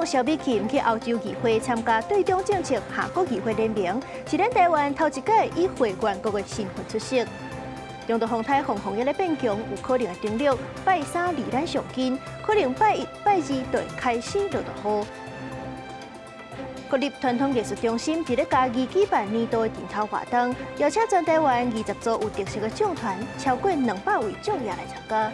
萧美琴去欧洲议会参加对中政策下国议会联名，是咱台湾头一届以会员国的身份出席。中国风台风也咧变强，有可能会登陆。拜三离咱上近，可能拜一、拜二就会开始落大雨。国立传统艺术中心伫咧家己举办年度的电头活动，邀请全台湾20组有特色的奖团，超过200位奖业来参加。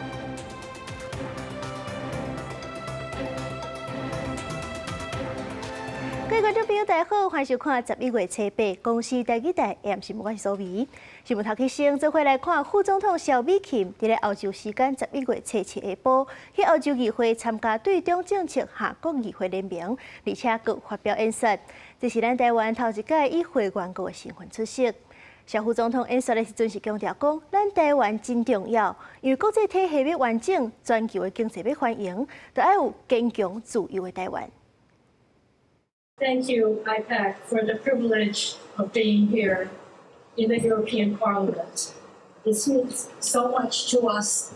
各位观众朋友，大家好，欢迎收看11月初8公视台语台 AM 新闻，我是苏眉。新闻头起先，做伙来看副总统萧美琴伫咧欧洲时间11月初7下晡，去欧洲议会参加对中政策下国议会联名，而且佮发表演说。这是咱台湾头一届以会员国的身份出席。萧副总统演说的时阵是强调讲，咱台湾真重要，因为国际体系要完整，全球的经济要繁荣，就要有坚强自由的台湾。Thank you, IPAC, for the privilege of being here in the European Parliament. This means so much to us,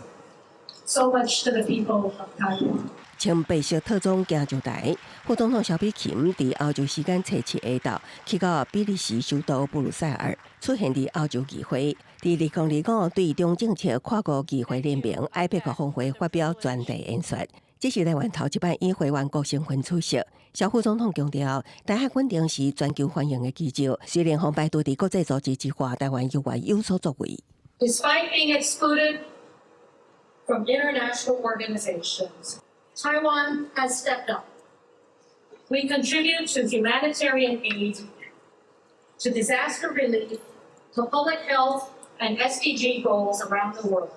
so much to the people of Taiwan. 穿白色特种行就台，副总统萧美琴伫欧洲时间初7下昼去到比利时首都布鲁塞尔，出现伫欧洲议会，伫2025对中政策跨国议会联名 IPAC 峰会发表专题演说。这是台湾头一摆以会员国身份出席。萧副总统强调，台海稳定是全球繁荣的基石。虽然红白都伫国际组织之下，台湾依然有所作为。Despite being excluded from international organizations, Taiwan has stepped up. We contribute to humanitarian aid, to disaster relief, to public health and SDG goals around the world.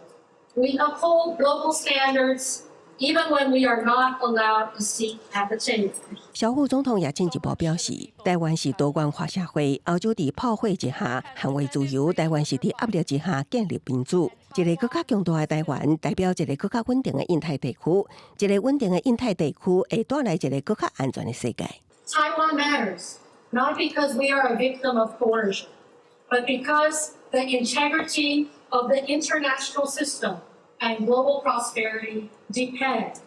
We uphold global standards.Even when we are not allowed a seat at the table. 萧副总统也进一步表示，台湾是多元化社会，欧洲伫炮火之下捍卫自由，台湾是伫压力之下建立民主。一个更加强大的台湾，代表一个更加稳定的印太地区。一个稳定的印太地区会带来一个更加安全的世界。Taiwan matters, not because we are a victim of coercion, but because the integrity of the international system.And global prosperity depend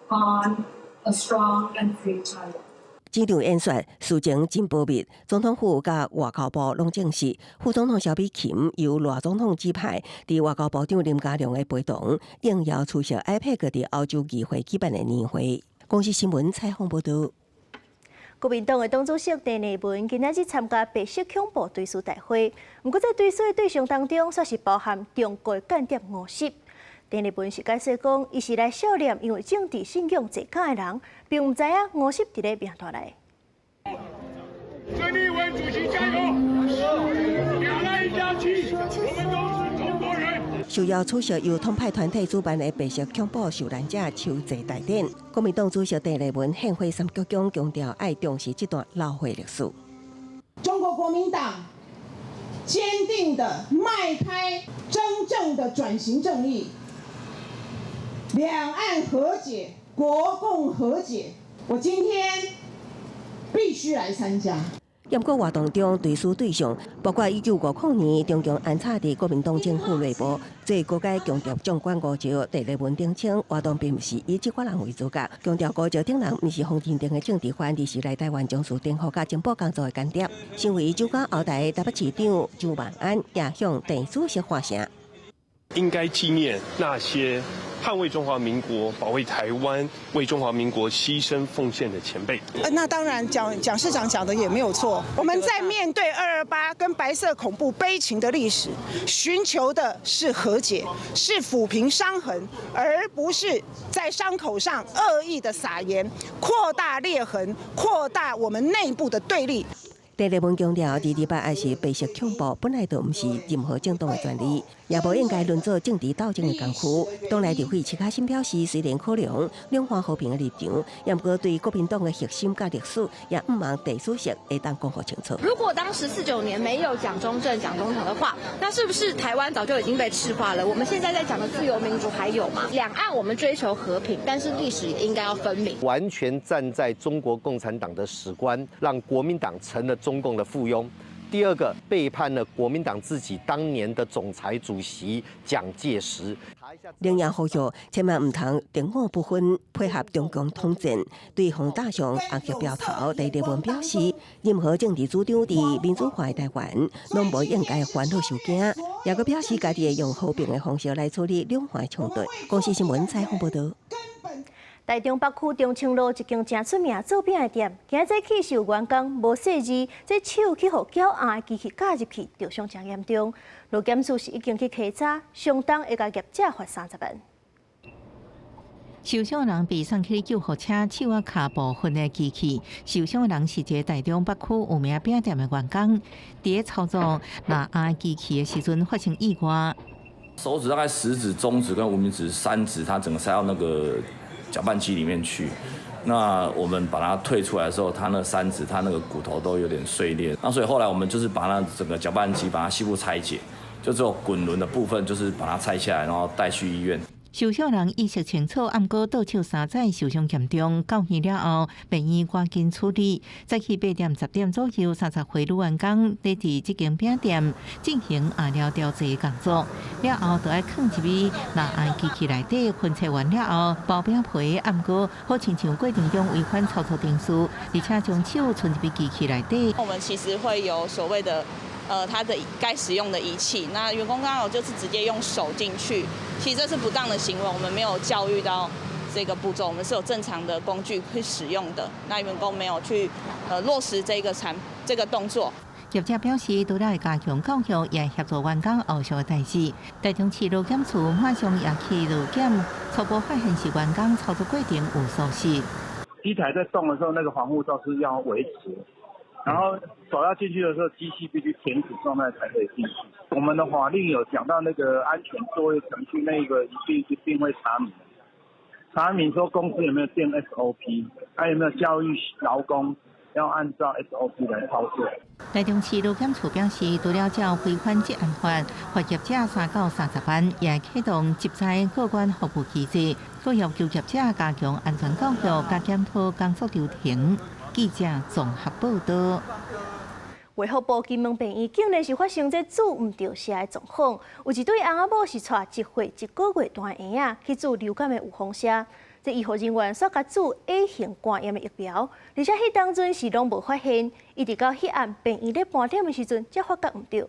on a strong and free Taiwan. 这场演说事情真保密，总统府甲外交部拢证实，副总统萧美琴由赖总统指派，伫外交部长林佳龙的陪同，应邀出席 IPAC 伫欧洲议会举办的年会。公视新闻采访报道。国民党的党主席陈立文今仔日参加白色恐怖追思大会，不过在追思的对象当中，却是包含中国间谍50。陈立文是解释讲，伊是来悼念因为政治信仰坐假的人，并唔知影50伫咧命途内。陈立文主席加油！两岸一家亲，我们都是中国人。受邀出席由统派团体主办的白色恐怖受难者求祭大典，国民党主席陈立文献花3鞠躬，强调爱重视这段老血历史。中国国民党坚定地迈开真正的转型正义。两岸和解，国共和解，我今天必须来参加。严过活动中追思对象包括1950年中共安插伫国民党政府内部，最高阶强调纵观五朝。陈立文澄清，活动并不是以这款人为主角，强调五朝顶人不是风认定的政治犯，而是来台湾将事颠覆甲情报工作的间谍。身为九港后台台北市长周万安也向陈主席发声。应该纪念那些捍卫中华民国、保卫台湾、为中华民国牺牲奉献的前辈。那当然，蒋市长讲的也没有错。我们在面对228跟白色恐怖悲情的历史，寻求的是和解，是抚平伤痕，而不是在伤口上恶意的撒盐，扩大裂痕，扩大我们内部的对立。陈立文强调，228也是白色恐怖，本来就不是任何政党的专利，也无应该论作政治斗争的工具。党内立委齐卡新表示，虽然可能两岸和平的立场，也不过对国民党的核心甲历史，也唔望地主席会当讲好清楚。如果当时49年没有蒋中正、蒋中条的话，那是不是台湾早就已经被赤化了？我们现在在讲的自由民主还有吗？两岸我们追求和平，但是历史也应该要分明。完全站在中国共产党的史观，让国民党成了中共的附庸。第二个背叛了国民党自己当年的总裁主席蒋介石。另也呼吁，千万唔通敌我不分，配合中共统战。对洪大雄压极标头第日文表示，任何政治主张伫民主化的台湾，拢无应该烦恼受惊。也佮表示，家己会用和平的方式来处理两岸冲突。公视新闻采访报道。台中北区中清路一间正出名做饼的店，今日起受员工无细致，这手去互搅暗的机器加入去，着伤真严重。路检署是已经去稽查，相当会甲业者罚30万。受伤人被送去救护车手啊卡部分的机器，受伤人是一个台中北区有名饼店的员工，伫操作拿暗机器的时阵发生意外。手指大概食指、中指跟无名指3指，它整个塞到那个搅拌机里面去。那我们把它退出来的时候，它那3指它那个骨头都有点碎裂。那所以后来我们就是把那整个搅拌机把它细部拆解，就只有滚轮的部分就是把它拆下来，然后带去医院。受伤人意识清楚，暗过倒手3载，受伤严重。到院了后，病院赶紧处理。早起8点、10点左右，30岁女员工在这间饼店进行下料调制工作。了后，就要放入去拿暗机器内底分拆完了后，包饼皮暗过好亲像过程中违反操作定数，而且将手伸入去机器内底。我们其实会有所谓的。它的该使用的仪器，那员工刚好就是直接用手进去，其实这是不当的行为，我们没有教育到这个步骤，我们是有正常的工具去使用的，那员工没有去落实这个动作。业者表示，除了会加强教育，也协助员工后续的代志。台中市路检署马上也去路检，初步发现是员工操作过程有疏失。机台在动的时候，那个防护罩是要维持。然后手要进去的时候，机器必须停止状态才可以进去。我们的法令有讲到那个安全作业程序，那个一定会查明说公司有没有定 SOP， 还有没有教育劳工要按照 SOP 来操作。台中市路检署表示，除了照违反职安法，罚业者3到30万，也启动集采各管服务机制，各要求业者加强安全教育，加检讨工作流程。记者综合报道。卫福部金门病院竟然是发生这煮唔着食的状况，有一对翁仔某是带1岁1个月大的婴仔去煮流感的预防针，这医护人员煞甲煮 A 型肝炎的疫苗，而且迄当阵是拢无发现，一直到迄暗病院咧半点的时阵才发觉唔对。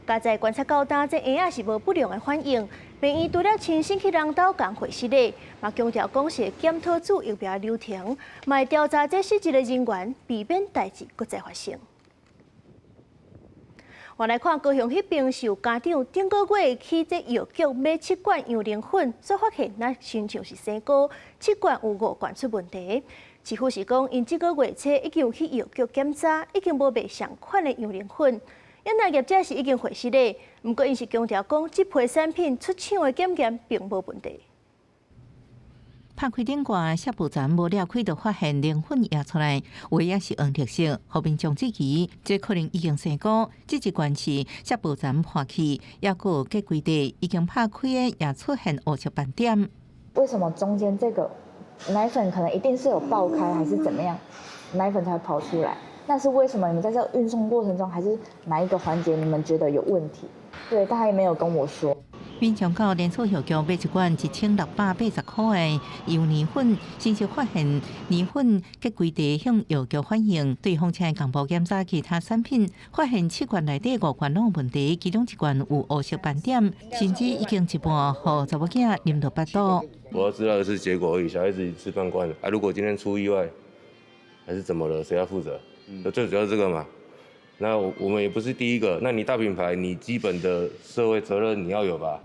家在观察到当这婴仔是无不良的反应，病院除了亲身去人兜共会室内，嘛强调公司检讨煮疫苗流程，嘛会调查这失职的人员，避免代志搁再发生。我来看高雄迄边受家长顶个月去这药局买7罐羊奶粉，所发现那亲像是生膏，7罐有5罐出问题。市府是讲，因这个月初已经有去药局检查，已经无卖相款的羊奶粉。因那业者是已经回失咧，不过因是强调讲，这批产品出厂的检验并无问题。拍开顶挂纱布站无了开，就发现奶粉溢出来，有也是黄绿色。后面将质疑，这可能已经生膏。这一罐是纱布站破去，也有隔几地已经拍开的，也出现黑色斑点。为什么中间这个奶粉可能一定是有爆开，还是怎么样，奶粉才会跑出来？那是为什么？你们在这个运送过程中，还是哪一个环节你们觉得有问题？对，他也没有跟我说。民众到连锁药局买一罐1680块的羊奶粉，先是发现奶粉隔几地向药局反映，对方请公布检查其他产品，发现7罐内底5罐拢有问题，其中1罐有黑色斑点，甚至已经一半互查某囝啉到8肚。我要知道的是结果而已，小孩子吃饭惯了啊，如果今天出意外，还是怎么了，谁要负责？最主要是这个嘛。那我们也不是第一个，那你大品牌，你基本的社会责任你要有吧？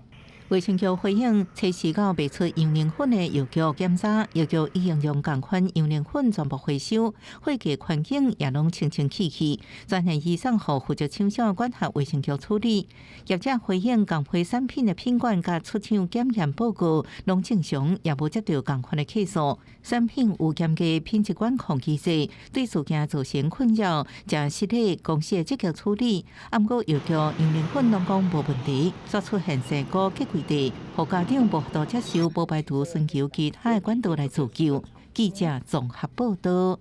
卫生局回应，初时到卖出羊奶粉的药局检查，药局已经将同款羊奶粉全部回收，会计环境也拢清清气气。专项移送予负责厂商管辖卫生局处理。业者回应，同批产品的品管甲出厂检验报告拢正常，也无接到同款的客诉。产品有严格品质管控机制，对事件造成困扰，将实体公司的积极处理。不过药局羊奶粉拢讲无问题，所出现生膏结柜地，互家长无法度接受，无排除寻求其他的管道来自救。记者综合报道。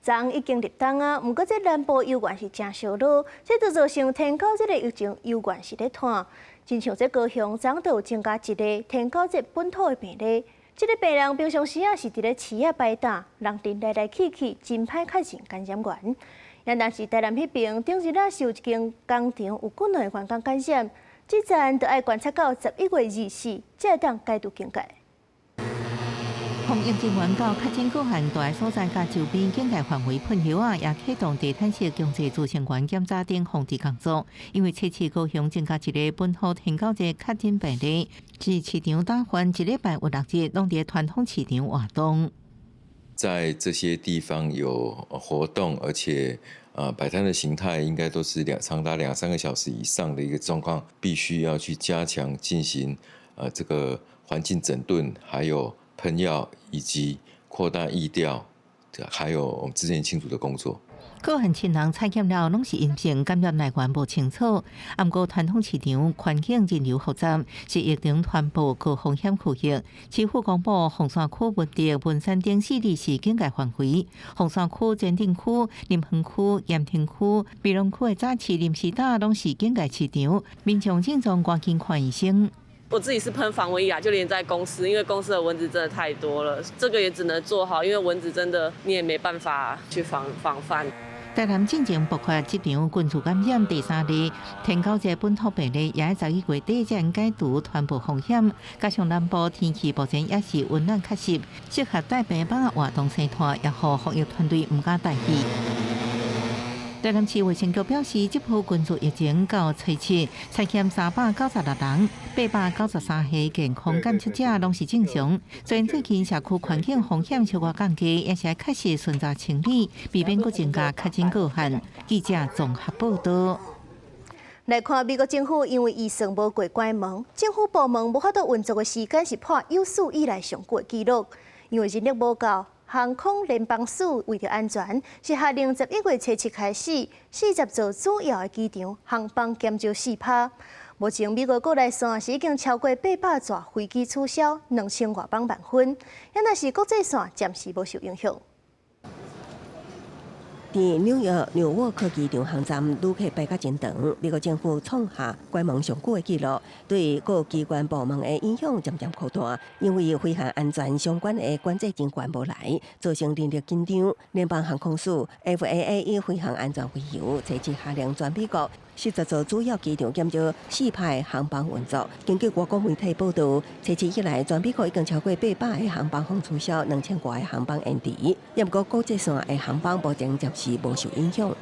昨已经入冬啊，不过这南部油源是真少落，这就造成天狗这个疫情油源是咧断。真像这高雄昨就有增加一个天狗这本土的病例，这个病人平常时啊是伫咧市啊摆打，人阵来来去去，真歹确诊感染源。但是台南迄边顶日啊是有一间工厂有几两个员工感染，这站就要观察到11月24，才会当解除警戒。防疫人员到确诊个案大所在甲周边警戒范围喷药啊，也启动地毯式经济组成员检查等防治工作。因为初次高雄增加一个本土天狗节确诊病例，是市场打翻1礼拜有6日拢伫传统市场活动。在这些地方有活动，而且摆摊的形态应该都是长达2-3个小时以上的一个状况，必须要去加强进行这个环境整顿，还有喷药以及扩大疫调，还有我们之前清除的工作。个案亲人采检了，拢是阴性，感染来源无清楚。不过传统市场环境人流复杂，是疫情传播高风险区域。市府公布凤山区、文德、文山等4地市警戒范围。凤山区、前镇区、林园区、盐田区、美容区的早市临时搭拢是警戒市场，民众尽早赶紧看医生。我自己是喷防蚊液啊，就连在公司，因为公司的蚊子真的太多了，这个也只能做好，因为蚊子真的你也没办法去防范。台南进前爆发这场群组感染第3例，天狗节本土病例也在11月底才解除传播风险。加上南部天气目前也是温暖较湿，适合带病爸活动生团，也让防疫团队唔敢大意。台南市卫生局表示，这波群组疫情到初七，采检396人，893系健康检测者拢是正常。虽然最近社区环境风险小可降低，也是要确实顺查清理，避免佫增加确诊个案。记者综合报道。来看美国政府因为预算无过关门，政府部门无法度运作的时间是破有史以来上过纪录，因为人力无够。航空联邦署为着安全，是下令11月初7开始，40座主要的机场航班减少4%。目前美国国内线是已经超过800座飞机取消，2000外邦万分，但是国际线暂时无受影响。在纽约纽沃克机场航站旅客排甲真长，美国政府创下关门上久的纪录，对各机关部门的影响渐渐扩大。因为飞行安全相关的管制人员无来，造成人力紧张。联邦航空署 FAA 以飞行安全为由，初次下令全美国40座主要机场减少4%航班运作。根据外国媒体报道，初次以来，全美国已经超过800个航班取消，2000多个航班延迟。不过国际线的航班目前暂时无受影响。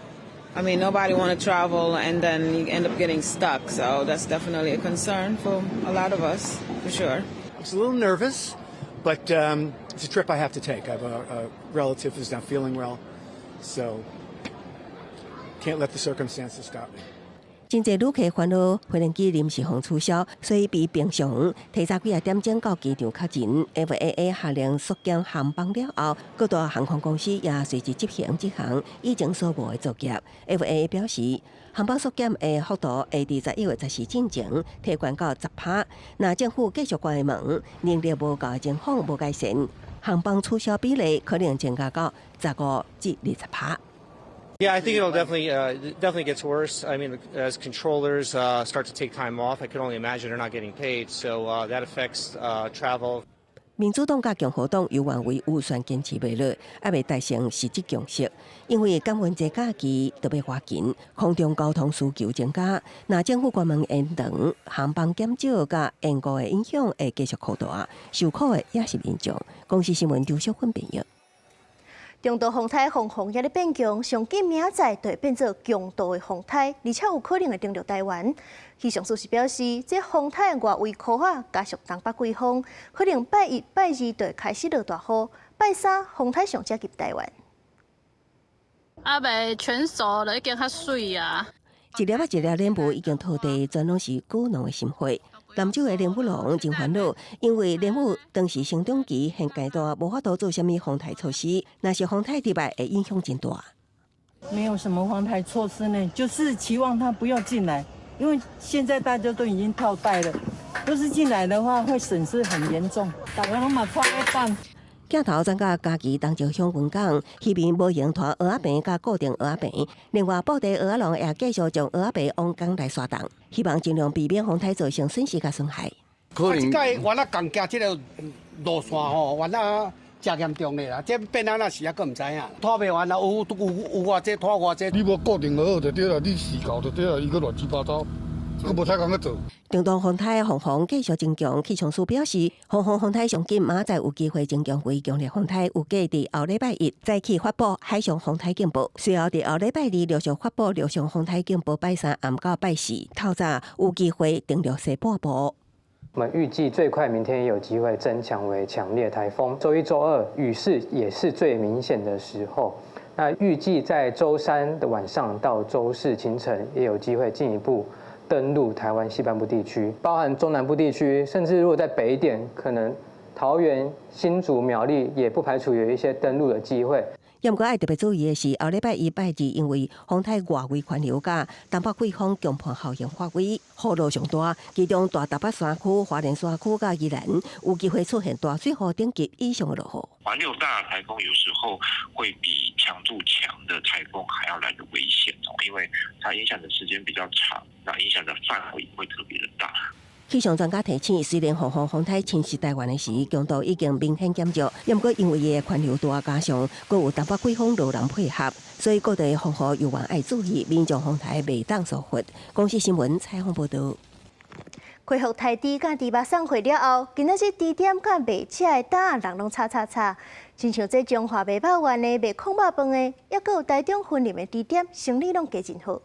I mean, nobody want to travel, and then you end up getting stuck. So that's definitely a concern for a lot of us, for sure. I'm a little nervous, but it's a trip I have to take. I have a relative who's not feeling well, so can't let the circumstances stop me. 真侪旅客烦恼飞行机临时取消，所以比平常提早几点钟到机场较近。FAA 下令缩减航班了后，各大航空公司也随之执行这项以前所无的作业。FAA 表示，航班缩减的幅度会伫11月14进前提悬到10%。那政府继续关门，能力无够的情况无改善，航班取消比例可能增加到15%至20%。Yeah, I think it'll definitely gets worse. I mean, as controllers start to take time off, I could only imagine they're not getting paid, so that affects travel. 民主党甲共和党有愿为预算坚持未落，还未达成实质共识。因为感恩节假期特别花紧，空中交通需求增加，那政府关门延长、航班减少甲延误的影响会继续扩大，受苦的也是民众。公司新闻刘淑芬编译。中度风台风也咧变强，上紧明仔就会变做强度的风台，而且有可能会登陆台湾。气象署是表示，这风台的外围khu啊加速东北季风，可能拜1、拜2就会开始落大雨，拜3风台上接近台湾。未全熟了，已经较水啊。一粒一粒莲雾已经土地，全拢是果农的心血。南州的莲雾农真烦恼，因为莲雾当时生长期现阶段无法度做什么防台措施，若是防台失败，会影响真大。没有什么防台措施呢，就是期望它不要进来，因为现在大家都已经套袋了，都是进来的话会损失很严重。大家拢嘛快一半。镜头转到家己东石乡云港，渔民无用拖蚵仔饼甲固定蚵仔饼，另外布袋蚵仔笼也继续将蚵仔饼往港内刷动，希望尽量避免风台造成损失甲损害。可能即个原来刚加这个路线吼，原来真严重的啦，这变啊那是还佫唔知影，拖袂完啦，有偌济拖偌济。你无固定好就对啦，你时搞就对啦，伊佫乱七八糟，佫无太工去做。中东风台防风继续增强，气象署表示，防风台上今明仔载有机会增强为强烈风台，有计伫后礼拜一再起发布海上风台警报，随后伫后礼拜二陆续发布陆上风台警报，拜三暗到拜四，透早有机会登陆西半部。我们预计最快明天也有机会增强为强烈台风。周一、周二雨势也是最明显的时候。那预计在周三的晚上到周四清晨也有机会进一步登陆台湾西半部地区，包含中南部地区，甚至如果在北一点，可能桃园、新竹、苗栗也不排除有一些登陆的机会。不过，爱特别注意的是，后礼拜一、拜二，因为风台外围环流甲东北季风强盘效应发挥，雨路上大，其中大台北山区、花莲山区甲宜兰有机会出现大水河等级以上的落雨。环流大的台风有时候会比强度强的台风还要来得危险哦，因为它影响的时间比较长，那影响的范围也会特别的大。气象专家提醒，虽然风台侵袭台湾的时，强度已经明显减弱，不过因为伊的环流大，加上佫有东北季风路人配合，所以各地风雨尤爱注意，民众风台袂当疏忽。公视新闻采访报道。恢复台猪甲猪肉送货了后，今仔日猪店甲卖车的档人拢吵，亲像这中华卖肉丸的、卖空肉饭的，也佫有台中分林的猪店，生意拢加真好。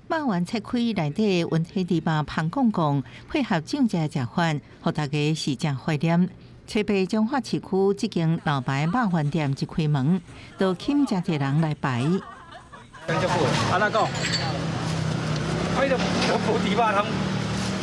肉丸切开内底温体猪肉香公公，配合酱汁食饭，互大家是正怀念。台北彰化市区这间老牌肉丸店一开门，就请真侪人来排。啊，那个，那个补猪肉他们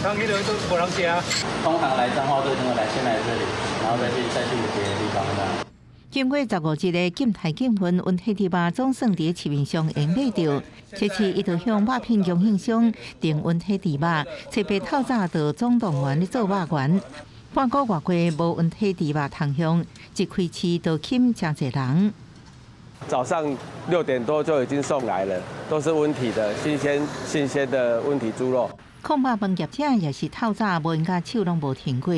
那个都没人吃啊。通常来彰化都会先来这里，然后再去别的地方的。经过15日的金台竞分，温体猪肉总算伫市面上会买到。这次伊就向肉品供应商订温体猪肉，特别透早就总动员咧做肉圆。半个月过无温体猪肉通香，一开市就请真侪人。早上6点多就已经送来了，都是温体的新鲜的温体猪肉。空肉饭业者也是透早无因甲手拢无停过。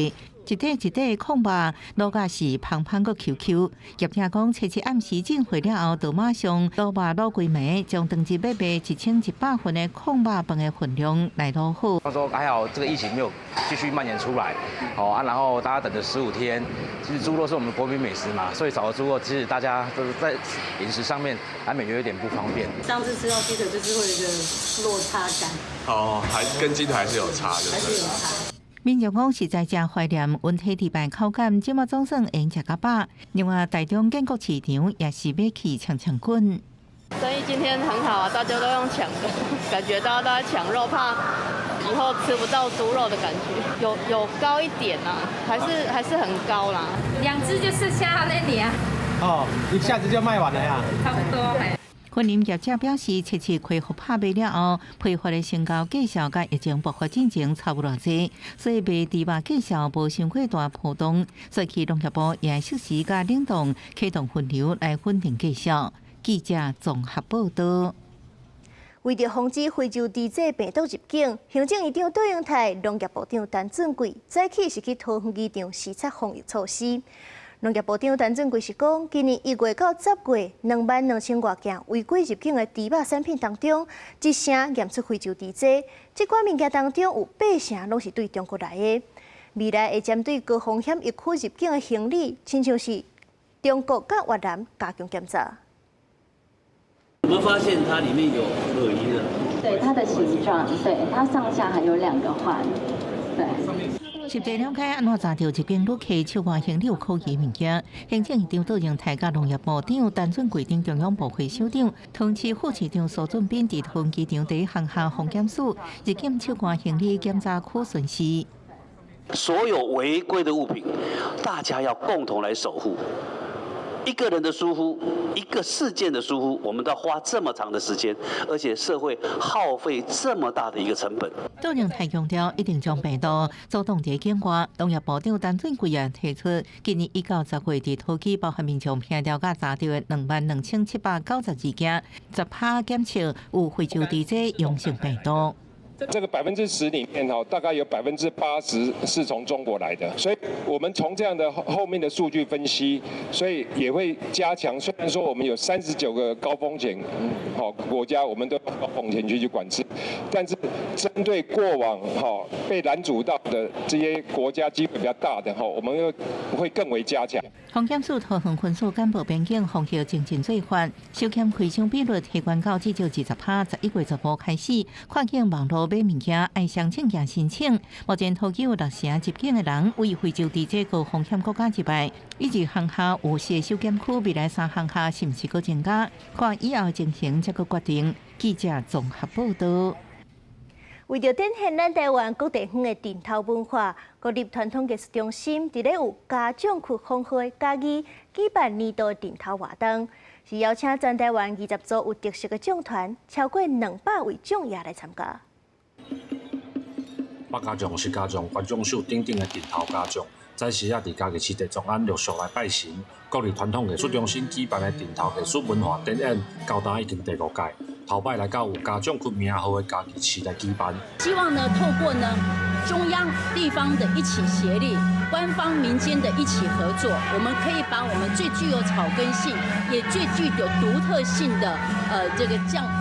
一块一块空肉，卤甲是香香个 QQ。业者讲，初次暗时进货了后，就马上卤肉卤规暝，将当日要卖1100份的空肉饭的分量来卤好。他说还好，这个疫情没有继续蔓延出来，然后大家等着15天。其实猪肉是我们国民美食嘛，所以少了猪肉，其实大家都是在饮食上面难免有点不方便。上次吃到鸡腿就是会有一个落差感。还跟鸡腿还是有差的。还是有差。民众讲实在真怀念温体猪肉口感，即马总算会食到饱。另外，台中建国市场也是要去抢滚。生意今天很好啊，大家都用抢的，感觉大家都在抢肉，怕以后吃不到猪肉的感觉。有高一点啊，还是很高啦。2只就剩下那里啊。一下子就卖完了呀。差不多。婚姻业者表示，切切恢复拍卖了后，批发的成交计数甲疫情爆发进前差不多济，所以卖猪肉计数无伤过大波动。所以去农业部也适时甲领导启动分流来稳定计数。记者综合报道。为着防止非洲猪瘟病毒入境，行政院长杜永泰、农业部长陈俊贵早起是去桃园机场视察防疫措施。农业部长陈俊贵是讲，今年1月到10月，22000多件违规入境的猪肉产品当中，1成验出非洲猪瘟。这款物件当中有8成拢是对中国来的。未来会针对高风险疫区入境的行李，亲像是中国甲越南加强检查。我们发现它里面有鳄鱼的，对它的形状，对它上下还有2个环，对。实地了解安怎查到一间旅客超外行李有可疑物件，行政院长杜永泰甲农业部长陈俊贵等中央部会首长，通知副市长苏俊斌伫桃园机场第一航厦防检署入境超外行李检查区巡视。所有违规的物品，大家要共同来守护。一个人的疏忽，一个事件的疏忽，我们都要花这么长的时间，而且社会耗费这么大的一个成本。杜荣泰强调，一定将病毒走动在境外。农业部长陈俊贵也提出，今年1到10月伫土鸡包含民众偏调甲查到的22792件，10%检测有非洲地这阳性病毒。这个10%里面大概有80%是从中国来的，所以我们从这样的后面的数据分析，所以也会加强。虽然说我们有39个高风险国家，我们都高风险区去管制，但是针对过往被拦阻到的这些国家机会比较大的我们又会更为加强。防检署桃园分署干部边境防疫精进做法，收检开枪比率提悬到至少20%，11月15开始，跨境网络买物件爱上证件申请。目前土鸡有6成入境的人为非洲地这高风险国家之外，以及航厦有些收检区未来3航厦是毋是阁增加？看以后情形才阁决定。记者综合报道。为着展现咱台湾各地方的电头文化，国立传统艺术中心伫咧有家长区峰会嘉义举办年度电头活动，是邀请全台湾20组有特色的奖团，超过200位奖爷来参加。北家奖是家奖观众秀顶顶的电头家奖，在时啊伫嘉义市地中央陆续来拜神。国立传统艺术中心举办的电头艺术文化展演，高达已经第5届。头摆来到有家奖区名号的嘉义市来举办。希望呢，透过呢中央、地方的一起协力，官方、民间的一起合作，我们可以把我们最具有草根性，也最具有独特性的这个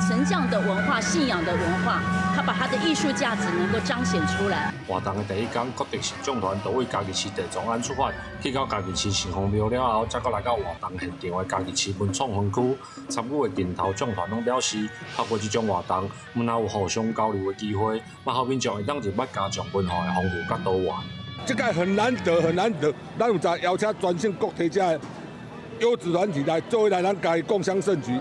神将的文化、信仰的文化，它把它的艺术价值能够彰显出来。活动的第一天，各地市奖团都为嘉义市地中央出发，去到嘉义市城隍庙了后，再来到活动现场的嘉义市文创园区。参与的电头奖团拢表示，透过这种活动，门口有互相交流的机会，嘛后面就会当入捌家奖文化的丰富甲多元。这个很难得，很难得，咱有在邀请全省各地这优质团体来作为来咱家己共襄盛举，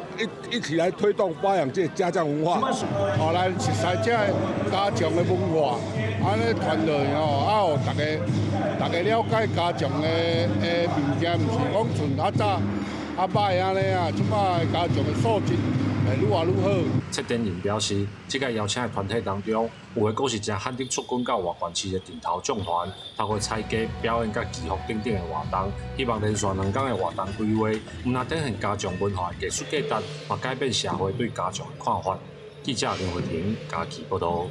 一起来推动发扬这家奖文化。咱熟悉这家奖的文化，安尼传落互大家了解家奖的物件，毋是讲像较早歹安尼啊，即摆家奖的素质愈来愈好。蔡典仁表示，这个邀请的团体当中，有的阁是正罕得出军到外县市的电头奖团，透过采价、表演、甲祈福等等的活动，希望连续2天的活动规划，唔但展现家奖文化的艺术价值，嘛改变社会对家奖的看法。记者林慧婷嘉义报道。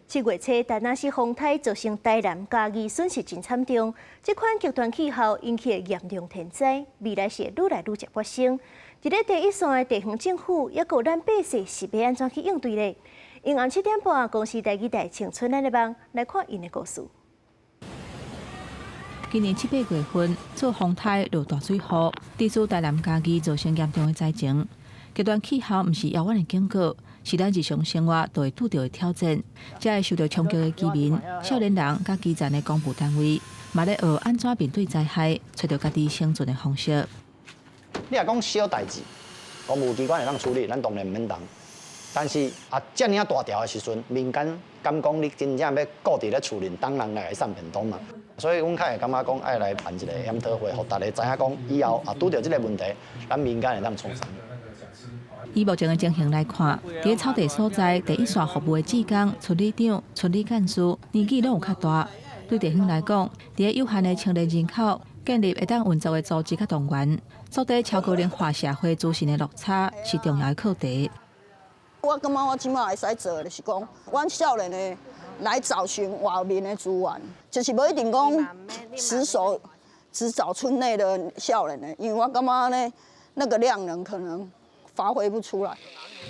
7月初，但那是风台造成台南、嘉义损失真惨重。这款极端气候引起的严重天灾，未来是愈来愈接发生。伫咧第一线的地方政府，也有咱百姓是要安怎去应对呢？因暗7点半，公司台记者青春咱的梦来看因的故事。今年7、8月份，做风台落大水雨，地处台南、嘉义造成严重的灾情。极端气候毋是遥远的警告，是咱日常生活都会拄到的挑战。才会受到冲击的居民、少年人、甲基层的公务单位，嘛咧学安怎面对灾害，找到家己生存的方式。你若讲小代志，公务机关会当处理，咱当然唔免动。但是遮尔大条的时阵，民间敢讲你真正要顾伫咧厝里，当然来送便当嘛。所以，阮较会感觉讲，爱来办一个研讨会，互大家知影讲，以后拄到即个问题，咱民间会当创啥。以目前的情形来看，伫草地所在第一线服务的志工、村里长、村里干事年纪拢有较大。对地方来讲，伫有限的青年人口，建立会当运作的组织甲动员，做底超高龄化社会资讯的落差是重要的课题。我感觉我即马会使做的就是讲，阮少年的来找寻外面的资源，就是无一定讲只找村内的少年的，因为我感觉呢，那个量能可能发挥不出来。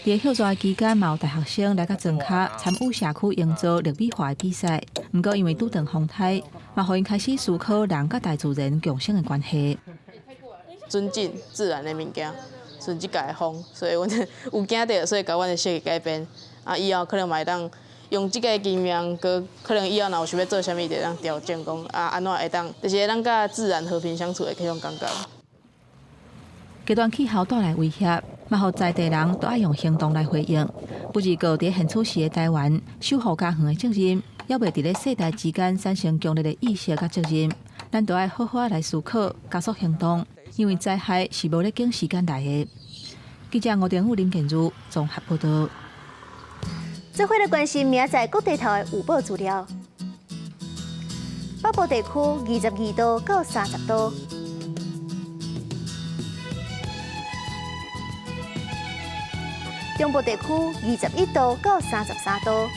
伫休假期间，嘛有大学生来到庄卡参与社区营造绿美化的比赛。不过因为拄着风台，嘛互因开始思考人甲大自然共生的关系。尊敬自然的物件，顺即个风，所以阮有惊到，所以甲阮的设计改变。以后可能嘛会当用即个经验，可能以后若有想要做啥物，就当调整讲安怎会当，就是会当甲自然和平相处的迄种感觉。极端气候带来威胁，嘛，互在地人都爱用行动来回应。不止个伫现处时的台湾，守护家园的责任，也袂伫咧世代之间产生强烈的意识甲责任。咱都爱好好来思考，加速行动，因为灾害是无咧经时间来的。记者吴定武、林建如综合报道。这回来关心明仔各地头的预报资料。北部地区22度到30度，中部地区21度到33度，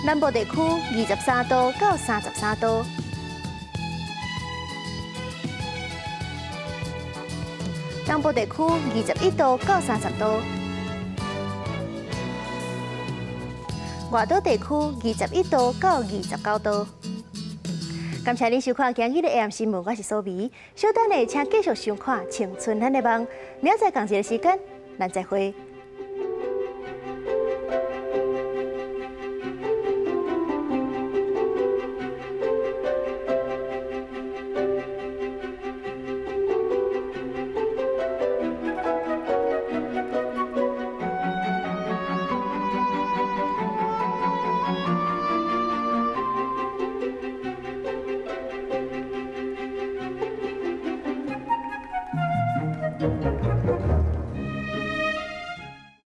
南部地区23度到33度，东部地区21度到30度。外岛地区21度到29度。感谢您收看今日的 AM 新闻，我是苏眉。稍等下，请继续收看《青春咱的梦》，明仔同一个时间，咱再会。